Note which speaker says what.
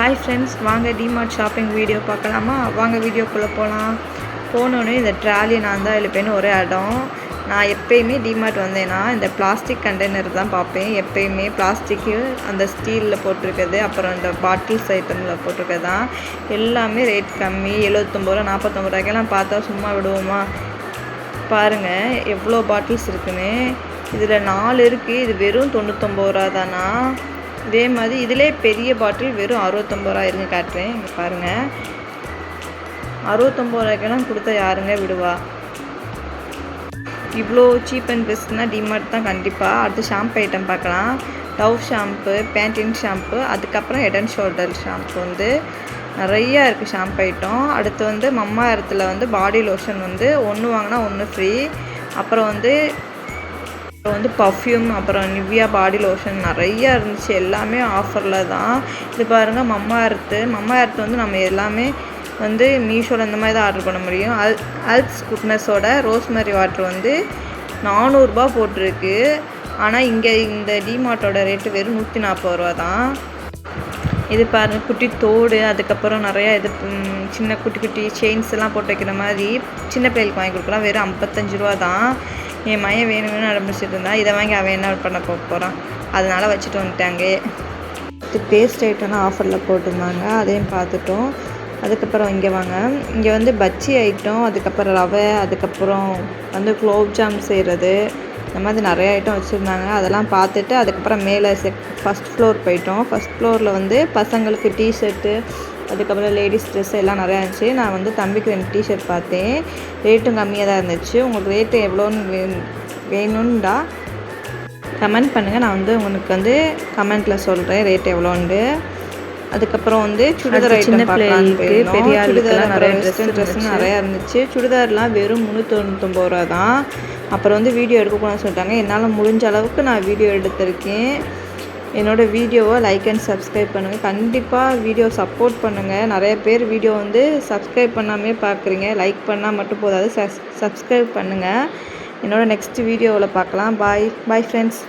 Speaker 1: Hi friends, வாங்க DMart shopping video பார்க்கலாமா? வாங்க வீடியோக்குள்ளே போகலாம். போனோடனே இந்த ட்ராலி நான் தான் எழுப்பேன்னு ஒரே இடம். நான் எப்போயுமே டிமார்ட் வந்தேன்னா இந்த பிளாஸ்டிக் கண்டெய்னர் தான் பார்ப்பேன். எப்போயுமே பிளாஸ்டிக்கு அந்த ஸ்டீலில் போட்டிருக்கிறது, அப்புறம் இந்த பாட்டில்ஸ் ஐட்டமில் போட்டிருக்கிறது தான் எல்லாமே ரேட் கம்மி. 79 ரூபா 49 ரூபாய்க்கெல்லாம் பார்த்தா சும்மா விடுவோமா? பாருங்கள் எவ்வளோ பாட்டில்ஸ் இருக்குன்னு. இதில் 4 இருக்குது. இது வெறும் 99 ரூபா தானா? இதே மாதிரி இதிலே பெரிய பாட்டில் வெறும் 69 ரூபா. இருங்க காட்டுறேன். இங்கே பாருங்கள், 69 ரூபாய்க்கெல்லாம் கொடுத்தா யாருங்க விடுவா? இவ்வளோ சீப் அண்ட் பெஸ்ட்னால் டிமார்ட் தான் கண்டிப்பாக. அடுத்து ஷாம்பு ஐட்டம் பார்க்கலாம். டவ் ஷாம்பு, பேண்டின் ஷாம்பு, அதுக்கப்புறம் ஹெட் அண்ட் ஷோல்டர் ஷாம்பு வந்து நிறையா இருக்குது ஷாம்பு ஐட்டம். அடுத்து வந்து மம்மா இடத்துல வந்து பாடி லோஷன் வந்து ஒன்று வாங்கினா ஒன்று ஃப்ரீ. அப்புறம் வந்து பர்ஃப்யூம், அப்புறம் நிவ்யா பாடி லோஷன் நிறையா இருந்துச்சு. எல்லாமே ஆஃபரில் தான். இது பாருங்கள், மம்மா எர்த்து வந்து நம்ம எல்லாமே வந்து மீஷோவில் இந்த மாதிரி தான் ஆர்டர் பண்ண முடியும். அல்ப்ஸ் குட்னஸோட ரோஸ்மெரி வாட்டர் வந்து 400 ரூபா போட்டிருக்கு. ஆனால் இங்கே இந்த டிமார்ட்டோட ரேட்டு வெறும் 140 ரூபா தான். இது பாருங்கள், குட்டி தோடு, அதுக்கப்புறம் நிறையா இது சின்ன குட்டி குட்டி செயின்ஸ் எல்லாம் போட்டு வைக்கிற மாதிரி சின்ன பிள்ளைகளுக்கு வாங்கி கொடுக்கலாம். வெறும் 55 ரூபா தான். என் மையன் வேணும்னு ஆரம்பிச்சிட்டு இருந்தா. இதை வாங்கி அவன் என்ன பண்ண போகிறான், அதனால் வச்சுட்டு வந்துட்டாங்க. இது பேஸ்ட் ஐட்டம்லாம் ஆஃபரில் போட்டிருந்தாங்க, அதையும் பார்த்துட்டோம். அதுக்கப்புறம் இங்கே வாங்க, இங்கே வந்து பஜ்ஜி ஐட்டம், அதுக்கப்புறம் ரவை, அதுக்கப்புறம் வந்து குலோப் ஜாம் செய்கிறது, இந்த மாதிரி நிறைய ஐட்டம் வச்சுருந்தாங்க. அதெல்லாம் பார்த்துட்டு அதுக்கப்புறம் மேலே ஃபஸ்ட் ஃப்ளோர் போயிட்டோம். ஃபஸ்ட் ஃப்ளோரில் வந்து பசங்களுக்கு டிஷர்ட்டு, அதுக்கப்புறம் லேடிஸ் ட்ரெஸ் எல்லாம் நிறையா இருந்துச்சு. நான் வந்து தம்பிக்கு 2 டிஷர்ட் பார்த்தேன். ரேட்டும் கம்மியாக தான் இருந்துச்சு. உங்களுக்கு ரேட்டு எவ்வளோன்னு வேணும்டா கமெண்ட் பண்ணுங்கள். நான் வந்து உங்களுக்கு வந்து கமெண்ட்டில் சொல்கிறேன் ரேட் எவ்வளோண்டு. அதுக்கப்புறம் வந்து சுடிதார் ஐட்டம் பார்க்கலான்னு போயிருந்தோம். பெரிய சுடிதார் நிறைய ட்ரெஸ் நிறையா இருந்துச்சு. சுடிதார்லாம் வெறும் 399 ரூபா தான். அப்புறம் வந்து வீடியோ எடுக்கக்கூடாதுன்னு சொல்லிட்டாங்க. என்னால் முடிஞ்ச அளவுக்கு நான் வீடியோ எடுத்திருக்கேன். என்னோடய வீடியோவை லைக் அண்ட் சப்ஸ்கிரைப் பண்ணுங்கள். கண்டிப்பாக வீடியோ சப்போர்ட் பண்ணுங்கள். நிறைய பேர் வீடியோ வந்து சப்ஸ்கிரைப் பண்ணாமே பார்க்குறீங்க. லைக் பண்ணால் மட்டும் போதாது, சப்ஸ்கிரைப் பண்ணுங்கள். என்னோடய நெக்ஸ்ட் வீடியோவில் பார்க்கலாம். Bye friends.